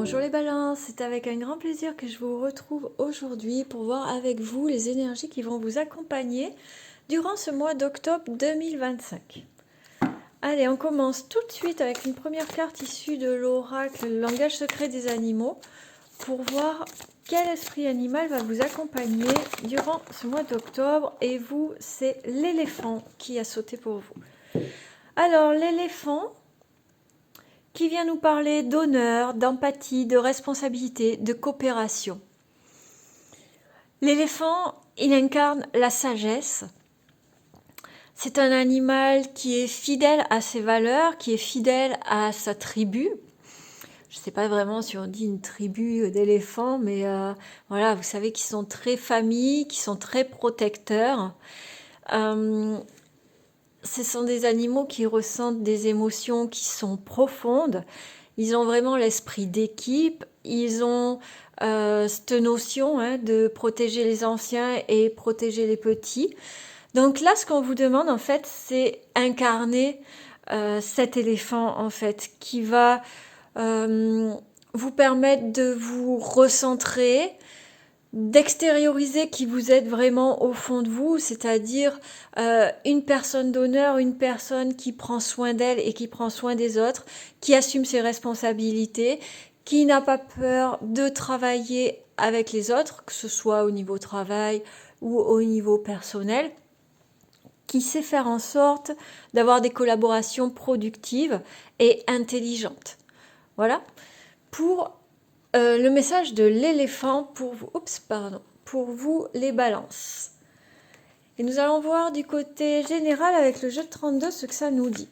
Bonjour les balances, c'est avec un grand plaisir que je vous retrouve aujourd'hui pour voir avec vous les énergies qui vont vous accompagner durant ce mois d'octobre 2025. Allez, on commence tout de suite avec une première carte issue de l'oracle Le langage secret des animaux pour voir quel esprit animal va vous accompagner durant ce mois d'octobre. Et vous, c'est l'éléphant qui a sauté pour vous. Alors, l'éléphant qui vient nous parler d'honneur, d'empathie, de responsabilité, de coopération. L'éléphant, il incarne la sagesse. C'est un animal qui est fidèle à ses valeurs, qui est fidèle à sa tribu. Je ne sais pas vraiment si on dit une tribu d'éléphants, mais voilà, vous savez qu'ils sont très familles, qu'ils sont très protecteurs. Ce sont des animaux qui ressentent des émotions qui sont profondes. Ils ont vraiment l'esprit d'équipe. Ils ont cette notion de protéger les anciens et protéger les petits. Donc là, ce qu'on vous demande, en fait, c'est incarner cet éléphant, en fait, qui va vous permettre de vous recentrer, d'extérioriser qui vous êtes vraiment au fond de vous, c'est-à-dire une personne d'honneur, une personne qui prend soin d'elle et qui prend soin des autres, qui assume ses responsabilités, qui n'a pas peur de travailler avec les autres, que ce soit au niveau travail ou au niveau personnel, qui sait faire en sorte d'avoir des collaborations productives et intelligentes. Voilà. Pour le message de l'éléphant pour vous, pour vous les balances. Et nous allons voir du côté général avec le jeu de 32 ce que ça nous dit.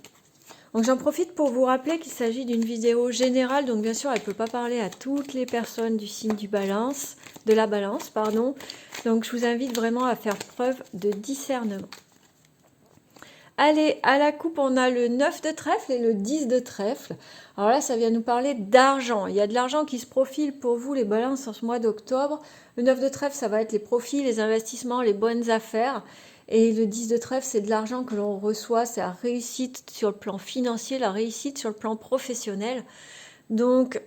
Donc j'en profite pour vous rappeler qu'il s'agit d'une vidéo générale, donc bien sûr elle ne peut pas parler à toutes les personnes du signe de la balance, pardon. Donc je vous invite vraiment à faire preuve de discernement. Allez, à la coupe, on a le 9 de trèfle et le 10 de trèfle. Alors là, ça vient nous parler d'argent. Il y a de l'argent qui se profile pour vous, les balances, en ce mois d'octobre. Le 9 de trèfle, ça va être les profits, les investissements, les bonnes affaires. Et le 10 de trèfle, c'est de l'argent que l'on reçoit. C'est la réussite sur le plan financier, la réussite sur le plan professionnel. Donc,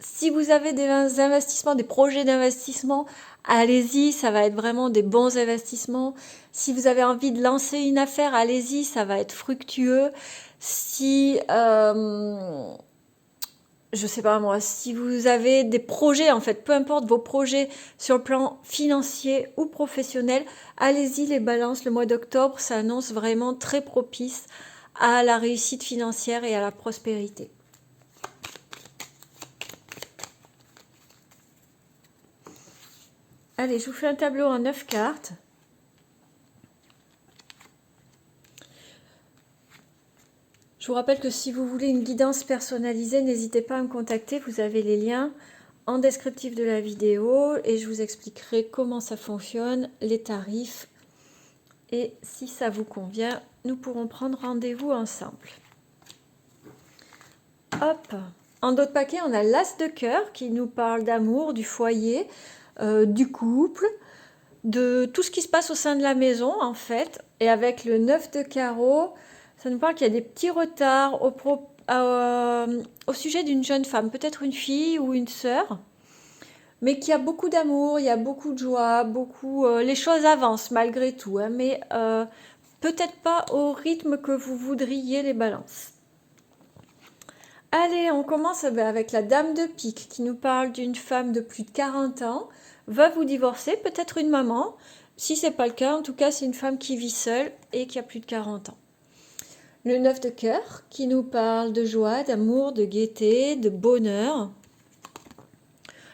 si vous avez des investissements, des projets d'investissement, allez-y, ça va être vraiment des bons investissements. Si vous avez envie de lancer une affaire, allez-y, ça va être fructueux. Si, je sais pas moi, si vous avez des projets, en fait, peu importe vos projets sur le plan financier ou professionnel, allez-y les balances, le mois d'octobre, ça annonce vraiment très propice à la réussite financière et à la prospérité. Allez, je vous fais un tableau en 9 cartes. Je vous rappelle que si vous voulez une guidance personnalisée, n'hésitez pas à me contacter. Vous avez les liens en descriptif de la vidéo et je vous expliquerai comment ça fonctionne, les tarifs. Et si ça vous convient, nous pourrons prendre rendez-vous ensemble. Hop! En dos de paquet, on a l'As de cœur qui nous parle d'amour, du foyer, du couple, de tout ce qui se passe au sein de la maison en fait. Et avec le 9 de carreau, ça nous parle qu'il y a des petits retards au sujet d'une jeune femme, peut-être une fille ou une sœur, mais qu'il y a beaucoup d'amour, il y a beaucoup de joie, les choses avancent malgré tout, hein, mais peut-être pas au rythme que vous voudriez les balances. Allez, on commence avec la dame de pique qui nous parle d'une femme de plus de 40 ans, va vous divorcer, peut-être une maman. Si ce n'est pas le cas, en tout cas, c'est une femme qui vit seule et qui a plus de 40 ans. Le 9 de cœur qui nous parle de joie, d'amour, de gaieté, de bonheur.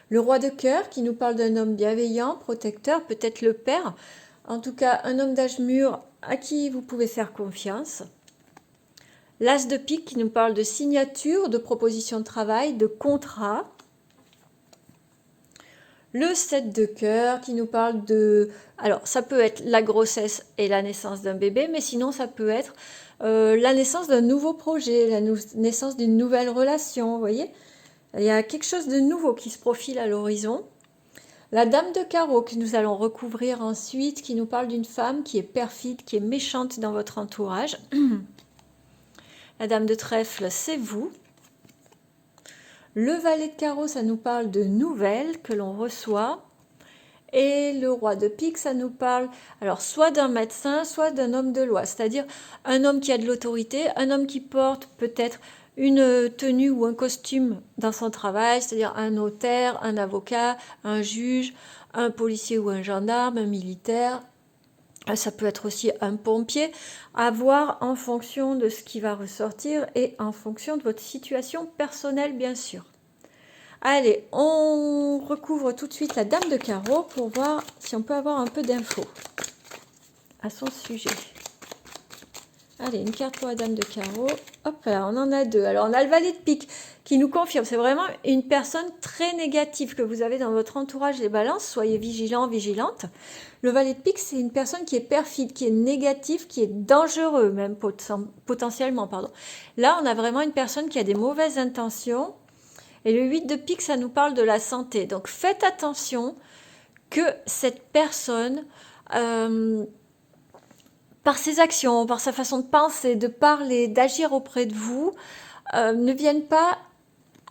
Le roi de cœur qui nous parle d'un homme bienveillant, protecteur, peut-être le père. En tout cas, un homme d'âge mûr à qui vous pouvez faire confiance. L'as de pique qui nous parle de signature, de proposition de travail, de contrat. Le 7 de cœur qui nous parle de... Alors, ça peut être la grossesse et la naissance d'un bébé, mais sinon, ça peut être la naissance d'un nouveau projet, la naissance d'une nouvelle relation, vous voyez. Il y a quelque chose de nouveau qui se profile à l'horizon. La dame de carreau que nous allons recouvrir ensuite, qui nous parle d'une femme qui est perfide, qui est méchante dans votre entourage. La dame de trèfle, c'est vous. Le valet de carreau, ça nous parle de nouvelles que l'on reçoit. Et le roi de pique, ça nous parle alors soit d'un médecin, soit d'un homme de loi, c'est-à-dire un homme qui a de l'autorité, un homme qui porte peut-être une tenue ou un costume dans son travail, c'est-à-dire un notaire, un avocat, un juge, un policier ou un gendarme, un militaire. Ça peut être aussi un pompier, à voir en fonction de ce qui va ressortir et en fonction de votre situation personnelle, bien sûr. Allez, on recouvre tout de suite la dame de carreau pour voir si on peut avoir un peu d'infos à son sujet. Allez, une carte pour la dame de carreau. Hop là, on en a deux. Alors, on a le valet de pique qui nous confirme. C'est vraiment une personne très négative que vous avez dans votre entourage des balances. Soyez vigilants, vigilantes. Le valet de pique, c'est une personne qui est perfide, qui est négative, qui est dangereux, même potentiellement. Pardon. Là, on a vraiment une personne qui a des mauvaises intentions. Et le 8 de pique, ça nous parle de la santé. Donc, faites attention que cette personne, par ses actions, par sa façon de penser, de parler, d'agir auprès de vous, ne vienne pas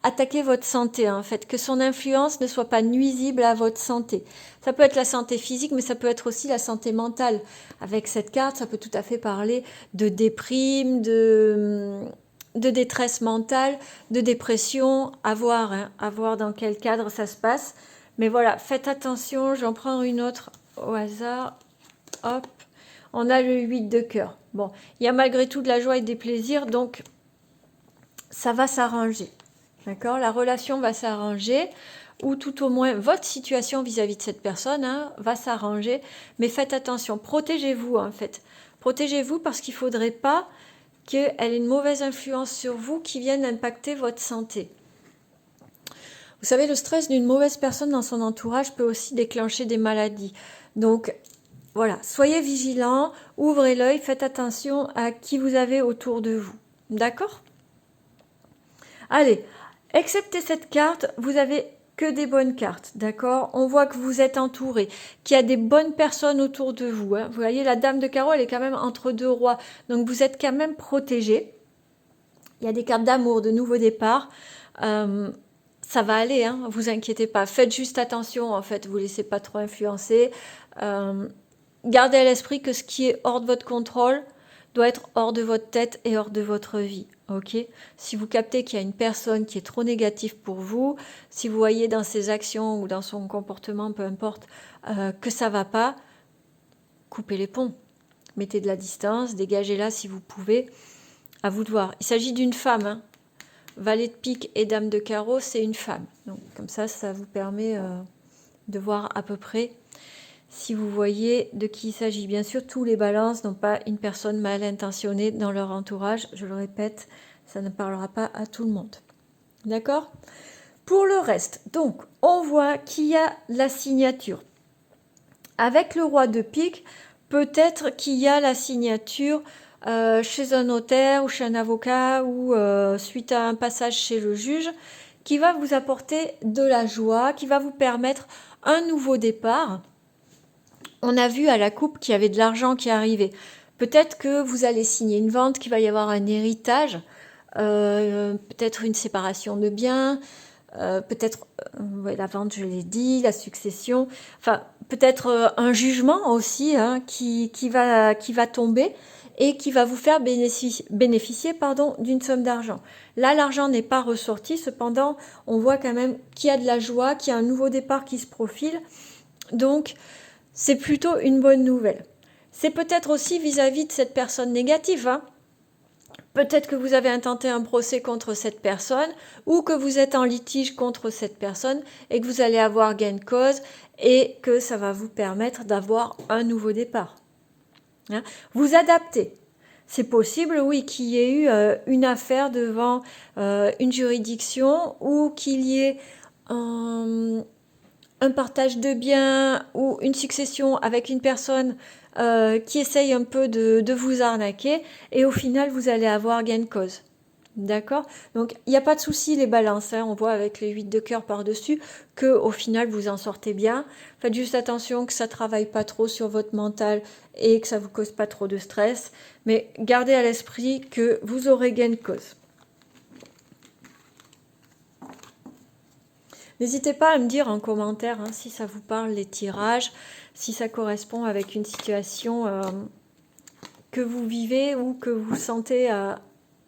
attaquer votre santé, en fait, que son influence ne soit pas nuisible à votre santé. Ça peut être la santé physique, mais ça peut être aussi la santé mentale. Avec cette carte, ça peut tout à fait parler de déprime, de détresse mentale, de dépression, à voir dans quel cadre ça se passe. Mais voilà, faites attention, j'en prends une autre au hasard. Hop, on a le 8 de cœur. Bon, il y a malgré tout de la joie et des plaisirs, donc ça va s'arranger. D'accord? La relation va s'arranger, ou tout au moins votre situation vis-à-vis de cette personne va s'arranger. Mais faites attention, protégez-vous en fait. Protégez-vous parce qu'il ne faudrait pas qu'elle ait une mauvaise influence sur vous qui vienne impacter votre santé. Vous savez, le stress d'une mauvaise personne dans son entourage peut aussi déclencher des maladies. Donc, voilà, soyez vigilants, ouvrez l'œil, faites attention à qui vous avez autour de vous. D'accord? Allez, excepté cette carte, vous avez que des bonnes cartes, d'accord? On voit que vous êtes entouré, qu'il y a des bonnes personnes autour de vous. Vous voyez, la dame de carreau, elle est quand même entre deux rois, donc vous êtes quand même protégé. Il y a des cartes d'amour, de nouveau départ. Ça va aller, vous inquiétez pas. Faites juste attention, en fait, vous ne laissez pas trop influencer. Gardez à l'esprit que ce qui est hors de votre contrôle doit être hors de votre tête et hors de votre vie. Ok? Si vous captez qu'il y a une personne qui est trop négative pour vous, si vous voyez dans ses actions ou dans son comportement, peu importe, que ça va pas, coupez les ponts. Mettez de la distance, dégagez-la si vous pouvez. À vous de voir. Il s'agit d'une femme. Valet de pique et dame de carreau, c'est une femme. Donc, comme ça vous permet de voir à peu près si vous voyez de qui il s'agit. Bien sûr, tous les balances n'ont pas une personne mal intentionnée dans leur entourage. Je le répète, ça ne parlera pas à tout le monde. D'accord? Pour le reste, donc, on voit qu'il y a la signature. Avec le roi de pique, peut-être qu'il y a la signature chez un notaire ou chez un avocat ou suite à un passage chez le juge qui va vous apporter de la joie, qui va vous permettre un nouveau départ. On a vu à la coupe qu'il y avait de l'argent qui arrivait. Peut-être que vous allez signer une vente, qu'il va y avoir un héritage, peut-être une séparation de biens, peut-être la vente, je l'ai dit, la succession, enfin peut-être un jugement aussi qui va tomber et qui va vous faire bénéficier d'une somme d'argent. Là, l'argent n'est pas ressorti, cependant, on voit quand même qu'il y a de la joie, qu'il y a un nouveau départ qui se profile. Donc, c'est plutôt une bonne nouvelle. C'est peut-être aussi vis-à-vis de cette personne négative. Peut-être que vous avez intenté un procès contre cette personne ou que vous êtes en litige contre cette personne et que vous allez avoir gain de cause et que ça va vous permettre d'avoir un nouveau départ. Vous adaptez. C'est possible, oui, qu'il y ait eu une affaire devant une juridiction ou qu'il y ait un partage de biens ou une succession avec une personne qui essaye un peu de vous arnaquer et au final vous allez avoir gain de cause. D'accord? Donc il n'y a pas de souci les balances, on voit avec les 8 de cœur par-dessus que au final vous en sortez bien. Faites juste attention que ça travaille pas trop sur votre mental et que ça vous cause pas trop de stress, mais gardez à l'esprit que vous aurez gain de cause. N'hésitez pas à me dire en commentaire hein, si ça vous parle les tirages, si ça correspond avec une situation que vous vivez ou que vous sentez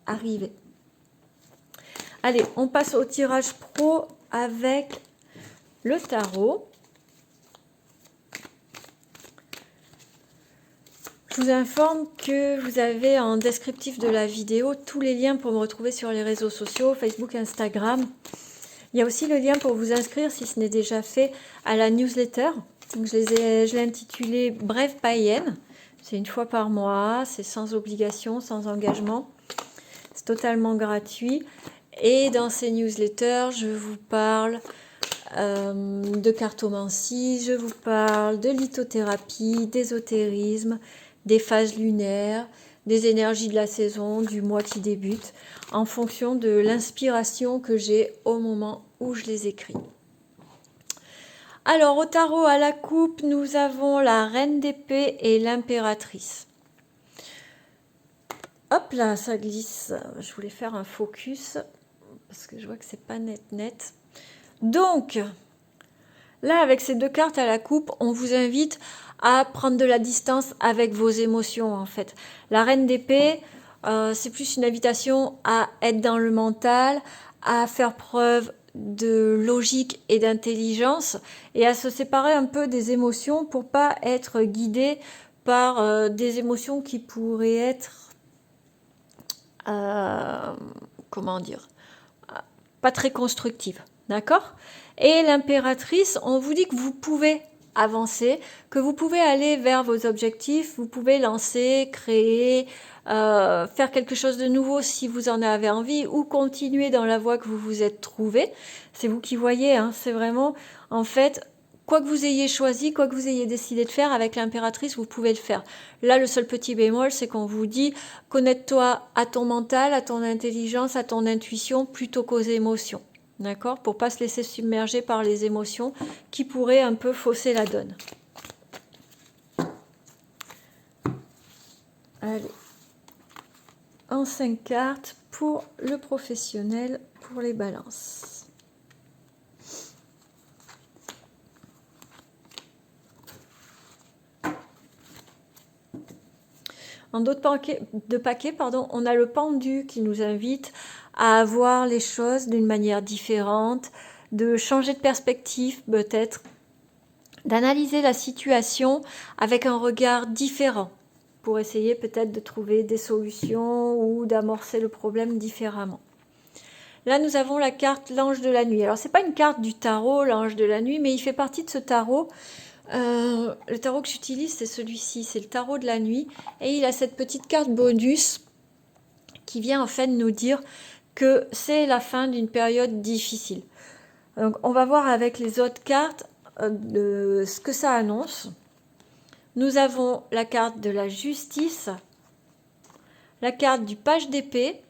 arriver. Allez, on passe au tirage pro avec le tarot. Je vous informe que vous avez en descriptif de la vidéo tous les liens pour me retrouver sur les réseaux sociaux, Facebook, Instagram. Il y a aussi le lien pour vous inscrire, si ce n'est déjà fait, à la newsletter. Donc je l'ai intitulée Brève païenne. C'est une fois par mois, c'est sans obligation, sans engagement. C'est totalement gratuit. Et dans ces newsletters, je vous parle de cartomancie, je vous parle de lithothérapie, d'ésotérisme, des phases lunaires, des énergies de la saison, du mois qui débute, en fonction de l'inspiration que j'ai au moment où je les écris. Alors, au tarot à la coupe, nous avons la reine d'épée et l'impératrice. Hop là, ça glisse. Je voulais faire un focus, parce que je vois que c'est pas net. Donc, là, avec ces deux cartes à la coupe, on vous invite à prendre de la distance avec vos émotions, en fait. La reine d'épée, c'est plus une invitation à être dans le mental, à faire preuve de logique et d'intelligence et à se séparer un peu des émotions pour pas être guidé par des émotions qui pourraient être, comment dire, pas très constructives. D'accord? Et l'impératrice, on vous dit que vous pouvez avancer, que vous pouvez aller vers vos objectifs, vous pouvez lancer, créer, faire quelque chose de nouveau si vous en avez envie ou continuer dans la voie que vous vous êtes trouvé. C'est vous qui voyez, hein, c'est vraiment, en fait, quoi que vous ayez choisi, quoi que vous ayez décidé de faire avec l'impératrice, vous pouvez le faire. Là, le seul petit bémol, c'est qu'on vous dit, connecte-toi à ton mental, à ton intelligence, à ton intuition, plutôt qu'aux émotions. D'accord? Pour pas se laisser submerger par les émotions qui pourraient un peu fausser la donne. Allez. En 5 cartes pour le professionnel, pour les balances. En d'autres paquets, on a le pendu qui nous invite à voir les choses d'une manière différente, de changer de perspective peut-être, d'analyser la situation avec un regard différent pour essayer peut-être de trouver des solutions ou d'amorcer le problème différemment. Là, nous avons la carte l'ange de la nuit. Alors, c'est pas une carte du tarot, l'ange de la nuit, mais il fait partie de ce tarot. Le tarot que j'utilise, c'est celui-ci, c'est le tarot de la nuit. Et il a cette petite carte bonus qui vient en fait nous dire que c'est la fin d'une période difficile. Donc, on va voir avec les autres cartes de ce que ça annonce. Nous avons la carte de la justice, la carte du page d'épée,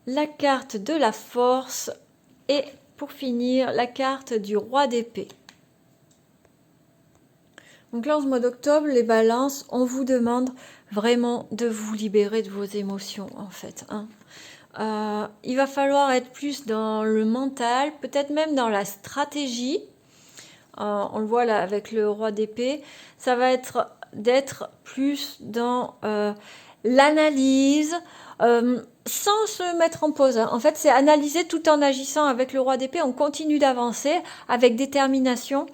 la carte de la force et pour finir la carte du roi d'épée. Donc là en ce mois d'octobre, les balances, on vous demande vraiment de vous libérer de vos émotions en fait. Il va falloir être plus dans le mental, peut-être même dans la stratégie. On le voit là avec le roi d'épée. Ça va être d'être plus dans l'analyse, sans se mettre en pause. En fait, c'est analyser tout en agissant. Avec le roi d'épée, on continue d'avancer avec détermination.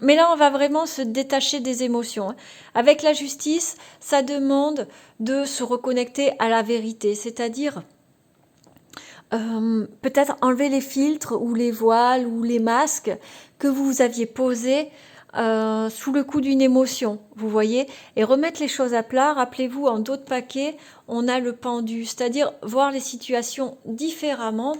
Mais là, on va vraiment se détacher des émotions. Avec la justice, ça demande de se reconnecter à la vérité, c'est-à-dire peut-être enlever les filtres ou les voiles ou les masques que vous aviez posés sous le coup d'une émotion, vous voyez, et remettre les choses à plat. Rappelez-vous, en d'autres paquets, on a le pendu, c'est-à-dire voir les situations différemment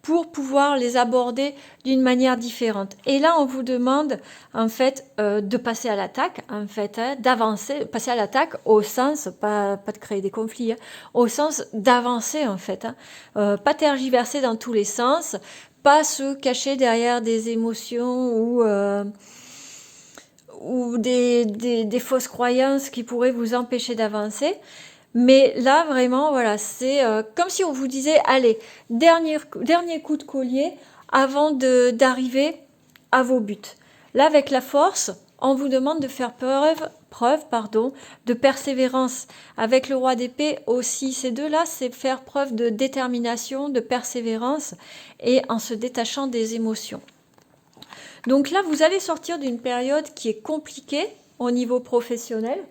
pour pouvoir les aborder d'une manière différente. Et là, on vous demande en fait de passer à l'attaque, en fait, d'avancer, passer à l'attaque au sens, pas de créer des conflits, au sens d'avancer en fait, pas tergiverser dans tous les sens, pas se cacher derrière des émotions ou des fausses croyances qui pourraient vous empêcher d'avancer, Mais là, vraiment, voilà, c'est comme si on vous disait, allez, dernier coup de collier avant d'arriver à vos buts. Là, avec la force, on vous demande de faire preuve de persévérance. Avec le roi d'épée aussi, ces deux-là, c'est faire preuve de détermination, de persévérance et en se détachant des émotions. Donc là, vous allez sortir d'une période qui est compliquée au niveau professionnel,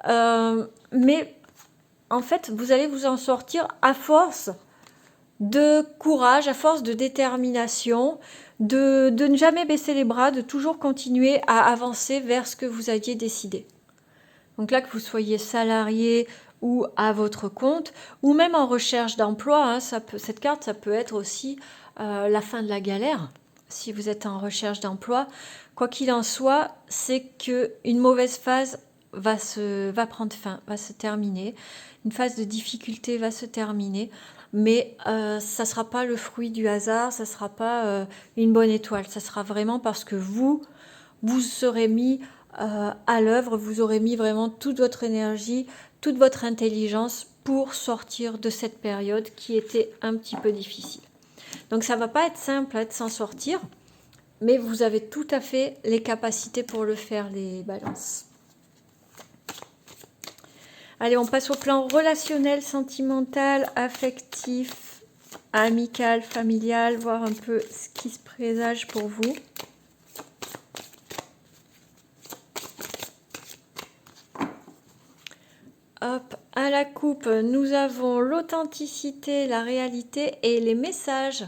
mais en fait, vous allez vous en sortir à force de courage, à force de détermination, de ne jamais baisser les bras, de toujours continuer à avancer vers ce que vous aviez décidé. Donc là, que vous soyez salarié ou à votre compte, ou même en recherche d'emploi, hein, cette carte, ça peut être aussi la fin de la galère. Si vous êtes en recherche d'emploi, quoi qu'il en soit, c'est qu'une mauvaise phase va prendre fin, va se terminer. Une phase de difficulté va se terminer, mais ça ne sera pas le fruit du hasard, ça ne sera pas une bonne étoile. Ça sera vraiment parce que vous serez mis à l'œuvre, vous aurez mis vraiment toute votre énergie, toute votre intelligence pour sortir de cette période qui était un petit peu difficile. Donc ça ne va pas être simple de s'en sortir, mais vous avez tout à fait les capacités pour le faire, les balances. Allez, on passe au plan relationnel, sentimental, affectif, amical, familial, voir un peu ce qui se présage pour vous. Hop, à la coupe, nous avons l'authenticité, la réalité et les messages.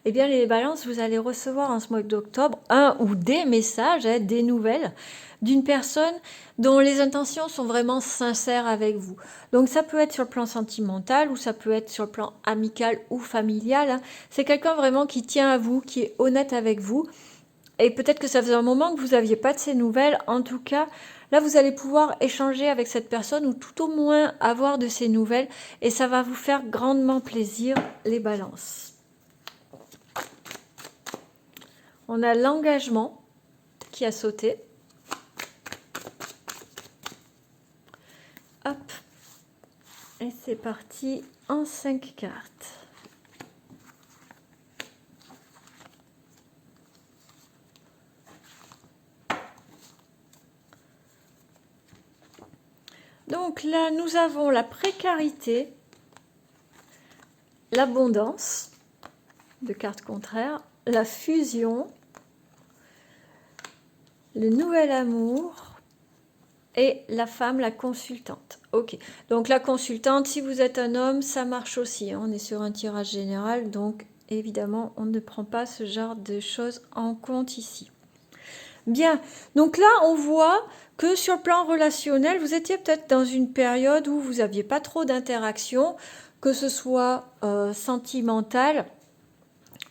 Eh bien, les balances, vous allez recevoir en ce mois d'octobre un ou des messages, des nouvelles d'une personne dont les intentions sont vraiment sincères avec vous. Donc, ça peut être sur le plan sentimental ou ça peut être sur le plan amical ou familial. C'est quelqu'un vraiment qui tient à vous, qui est honnête avec vous. Et peut-être que ça faisait un moment que vous n'aviez pas de ces nouvelles. En tout cas, là, vous allez pouvoir échanger avec cette personne ou tout au moins avoir de ces nouvelles. Et ça va vous faire grandement plaisir, les balances. On a l'engagement qui a sauté. Hop. Et c'est parti en 5 cartes. Donc là, nous avons la précarité, l'abondance, de cartes contraires, la fusion, le nouvel amour et la femme, la consultante. Ok, donc la consultante, si vous êtes un homme, ça marche aussi. On est sur un tirage général, donc évidemment, on ne prend pas ce genre de choses en compte ici. Bien, donc là, on voit que sur le plan relationnel, vous étiez peut-être dans une période où vous n'aviez pas trop d'interaction, que ce soit sentimentale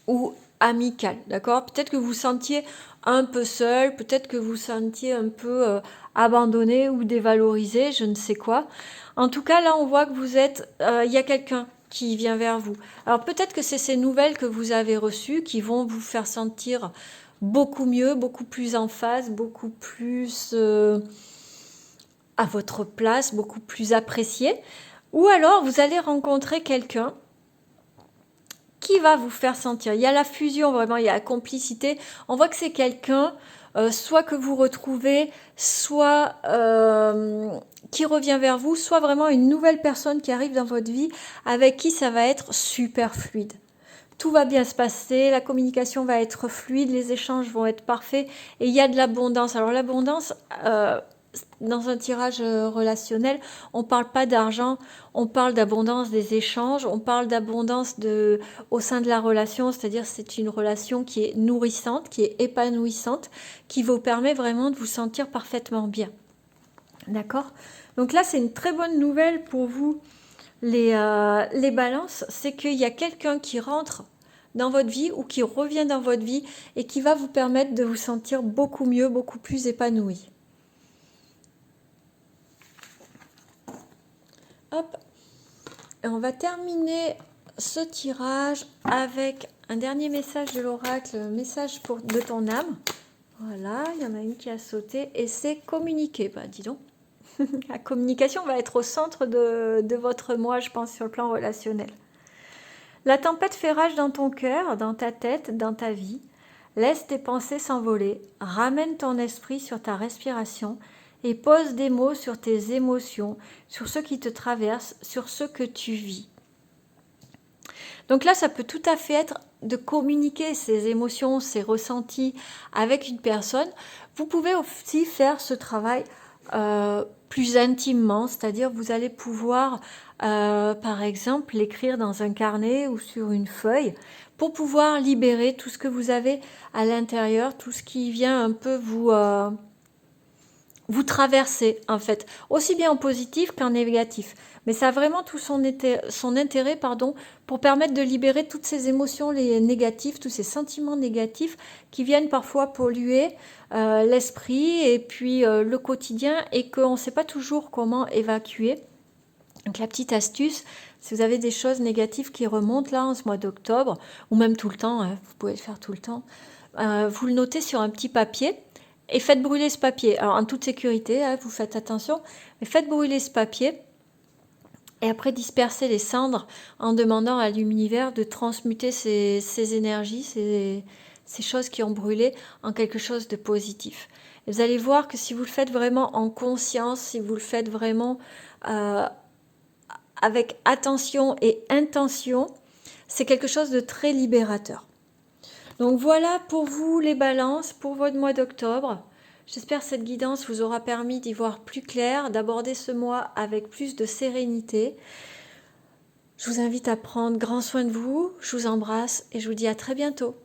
ou amicale, d'accord? Peut-être que vous sentiez un peu seul, peut-être que vous sentiez un peu abandonné ou dévalorisé, je ne sais quoi. En tout cas, là, on voit que vous êtes, il y a quelqu'un qui vient vers vous. Alors peut-être que c'est ces nouvelles que vous avez reçues qui vont vous faire sentir beaucoup mieux, beaucoup plus en phase, beaucoup plus à votre place, beaucoup plus apprécié. Ou alors vous allez rencontrer quelqu'un qui va vous faire sentir. Il y a la fusion, vraiment, il y a la complicité. On voit que c'est quelqu'un, soit que vous retrouvez, soit qui revient vers vous, soit vraiment une nouvelle personne qui arrive dans votre vie, avec qui ça va être super fluide. Tout va bien se passer, la communication va être fluide, les échanges vont être parfaits et il y a de l'abondance. Alors l'abondance, dans un tirage relationnel, on ne parle pas d'argent, on parle d'abondance des échanges, on parle d'abondance au sein de la relation, c'est-à-dire c'est une relation qui est nourrissante, qui est épanouissante, qui vous permet vraiment de vous sentir parfaitement bien. D'accord ? Donc là, c'est une très bonne nouvelle pour vous, les balances, c'est qu'il y a quelqu'un qui rentre dans votre vie ou qui revient dans votre vie et qui va vous permettre de vous sentir beaucoup mieux, beaucoup plus épanoui. Hop, et on va terminer ce tirage avec un dernier message de l'oracle, message de ton âme. Voilà, il y en a une qui a sauté et c'est communiquer. Bah dis donc. La communication va être au centre de votre moi, je pense, sur le plan relationnel. La tempête fait rage dans ton cœur, dans ta tête, dans ta vie. Laisse tes pensées s'envoler, ramène ton esprit sur ta respiration et pose des mots sur tes émotions, sur ce qui te traverse, sur ce que tu vis. Donc là, ça peut tout à fait être de communiquer ses émotions, ses ressentis avec une personne. Vous pouvez aussi faire ce travail plus intimement, c'est-à-dire vous allez pouvoir, par exemple, l'écrire dans un carnet ou sur une feuille pour pouvoir libérer tout ce que vous avez à l'intérieur, tout ce qui vient un peu vous traverser, en fait, aussi bien en positif qu'en négatif. Mais ça a vraiment tout son intérêt, pour permettre de libérer toutes ces émotions les négatives, tous ces sentiments négatifs qui viennent parfois polluer l'esprit et puis le quotidien et qu'on ne sait pas toujours comment évacuer. Donc la petite astuce, si vous avez des choses négatives qui remontent là en ce mois d'octobre, ou même tout le temps, hein, vous pouvez le faire tout le temps, vous le notez sur un petit papier et faites brûler ce papier. Alors en toute sécurité, hein, vous faites attention, mais faites brûler ce papier et après dispersez les cendres en demandant à l'univers de transmuter ces énergies, ces choses qui ont brûlé en quelque chose de positif. Et vous allez voir que si vous le faites vraiment en conscience, si vous le faites vraiment avec attention et intention, c'est quelque chose de très libérateur. Donc voilà pour vous les balances, pour votre mois d'octobre. J'espère que cette guidance vous aura permis d'y voir plus clair, d'aborder ce mois avec plus de sérénité. Je vous invite à prendre grand soin de vous, je vous embrasse et je vous dis à très bientôt.